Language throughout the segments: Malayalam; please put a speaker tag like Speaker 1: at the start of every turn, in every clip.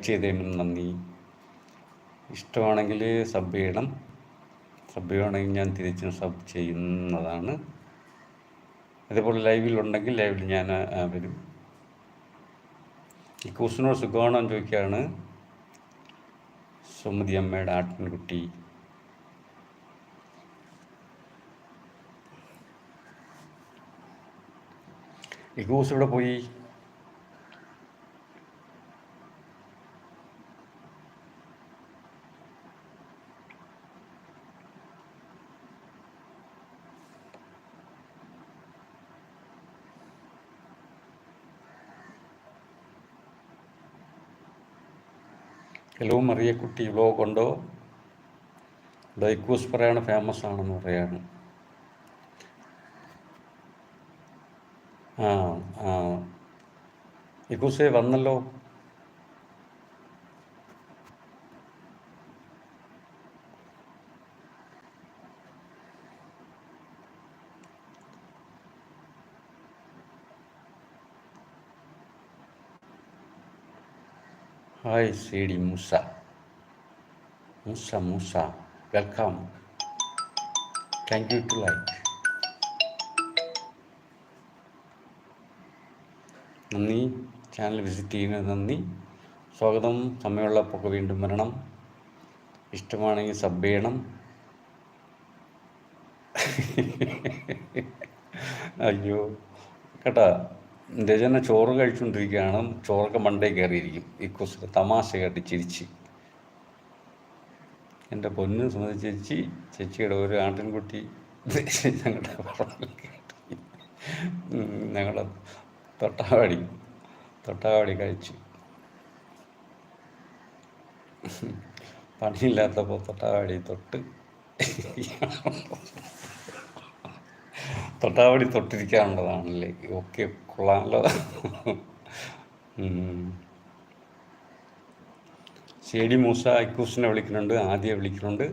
Speaker 1: ചെയ്തതിനും നന്ദി. ഇഷ്ടമാണെങ്കിൽ സബ് ചെയ്യണം. സബ് ചെയ്യുകയാണെങ്കിൽ ഞാൻ തിരിച്ചും സബ് ചെയ്യുന്നതാണ്. അതേപോലെ ലൈവിലുണ്ടെങ്കിൽ ലൈവിൽ ഞാൻ വരും. ഈ ക്വസ്റ്റിനോട് സുഖമാണോ എന്ന് ചോദിക്കുകയാണ് സുമതി അമ്മയുടെ ആട്ടിൻകുട്ടി. ഈ കൂസ് ഇവിടെ പോയി? ഹലോ മറിയക്കുട്ടി, വ്ലോഗ് ഉണ്ടോ? ഡൈക്കൂസ് പറയാണ് ഫേമസ് ആണെന്ന് പറയാണ്. ആ ഇക്കൂസേ വന്നല്ലോ. Hi C D. Moosa, welcome. Thank you to like. നന്ദി, ചാനൽ വിസിറ്റ് ചെയ്യുന്നത് നന്ദി. സ്വാഗതം. സമയമുള്ളപ്പോൾ വീണ്ടും വരണം. ഇഷ്ടമാണെങ്കിൽ സബ് ചെയ്യണം. അയ്യോ കേട്ടാ, രചന ചോറ് കഴിച്ചുകൊണ്ടിരിക്കുകയാണ്. ചോറൊക്കെ മണ്ടേ കയറിയിരിക്കും. ഈ കുറിച്ച് തമാശ കേട്ട് ചിരിച്ച്. എൻ്റെ പൊന്ന് സുമതി ചേച്ചിയുടെ ഒരു ആട്ടിൻകുട്ടി ഞങ്ങളുടെ ഞങ്ങളുടെ തൊട്ടാവാടി കഴിച്ചു. പണിയില്ലാത്തപ്പോൾ തൊട്ടാവാടി തൊട്ടിരിക്കാനുള്ളതാണല്ലേ. ഓക്കെ, കൊള്ളാമല്ലോ. സി.ഡി. മൂസ ഇക്കൂസിനെ വിളിക്കുന്നുണ്ട്, ആദ്യം വിളിക്കുന്നുണ്ട്.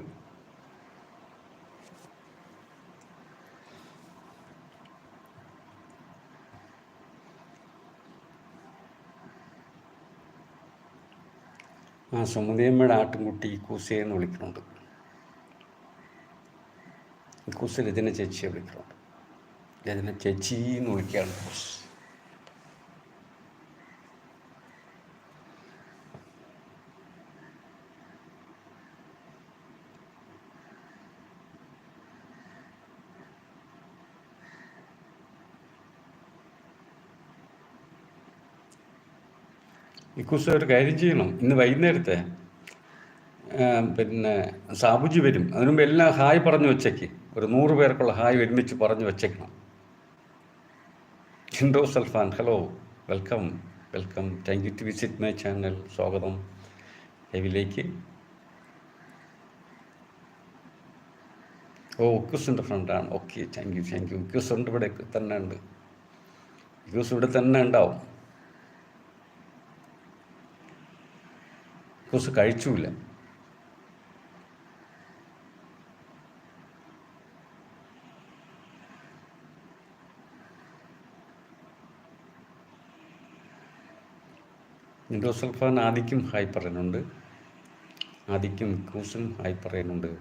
Speaker 1: സുമതിയമ്മയുടെ ആട്ടിൻകുട്ടി ഇക്കൂസയെന്ന് വിളിക്കുന്നുണ്ട്. ഇക്കൂസ് രചന ചേച്ചിയെ വിളിക്കുന്നുണ്ട്. രചന ചേച്ചി എന്ന് വിളിക്കുകയാണ് ഇക്കൂസ്. ഇക്കൂസ് ഒരു കാര്യം ചെയ്യണം. ഇന്ന് വൈകുന്നേരത്തെ പിന്നെ സാബുജി വരും. അതിനുമുമ്പ് എല്ലാം ഹായ് പറഞ്ഞു വെച്ചേക്ക്. ഒരു 100 പേർക്കുള്ള ഹായ് ഒരുമിച്ച് പറഞ്ഞു വെച്ചേക്കണം. ജിൻഡോ സൽഫാൻ, hello, welcome. Thank you to visit my channel. സ്വാഗതം ലൈവിലേക്ക്. ഇക്കൂസിൻ്റെ ഫ്രണ്ടാണ്. Okay, thank you. ഇക്കൂസ് ഉണ്ട്, ഇവിടെ തന്നെ ഉണ്ട്. ഇക്കൂസ് ഇവിടെ തന്നെ ഉണ്ടാവും. ഇക്കൂസ് കഴിച്ചില്ല. ജിൻഡോ സൽഫാൻ ആദിക്കും ഹായ് പറയുന്നുണ്ട്. ആദിക്കും ഇക്കൂസും ഹായ് പറയുന്നുണ്ട്.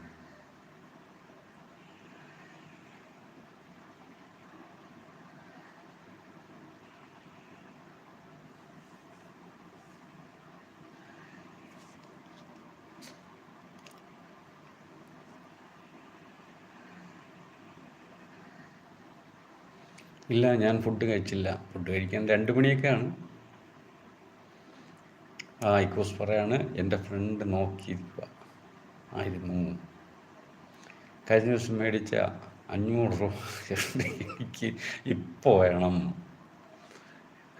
Speaker 1: ഇല്ല, ഞാൻ ഫുഡ് കഴിച്ചില്ല. ഫുഡ് കഴിക്കാൻ 2 മണിയൊക്കെയാണ്. ഇക്കൂസ് പറയാണ് എൻ്റെ ഫ്രണ്ട് നോക്കിയിരിക്കുക ആയിരുന്നു. കഴിഞ്ഞ ദിവസം മേടിച്ച 500 രൂപ എനിക്ക് ഇപ്പോൾ വേണം.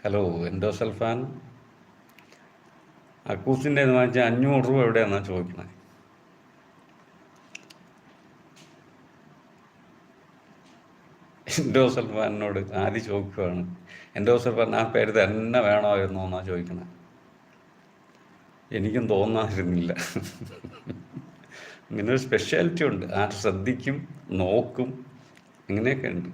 Speaker 1: ഹലോ എൻഡോ സൽഫാൻ, അക്കൂസിൻ്റെ എന്ന് വാങ്ങിച്ചാൽ 500 രൂപ എവിടെയാണെന്നാണ് ചോദിക്കണേ. എൻഡോ സൽഫാനോട് ആദ്യം ചോദിക്കുകയാണ്. എൻഡോ സൽഫാൻ ആ പേര് തന്നെ വേണമായിരുന്നോ എന്നാണ് ചോദിക്കണേ. എനിക്കും തോന്നാതിരുന്നില്ല. ഇങ്ങനൊരു സ്പെഷ്യാലിറ്റി ഉണ്ട്. ആര് ശ്രദ്ധിക്കും, നോക്കും, ഇങ്ങനെയൊക്കെ ഉണ്ട്.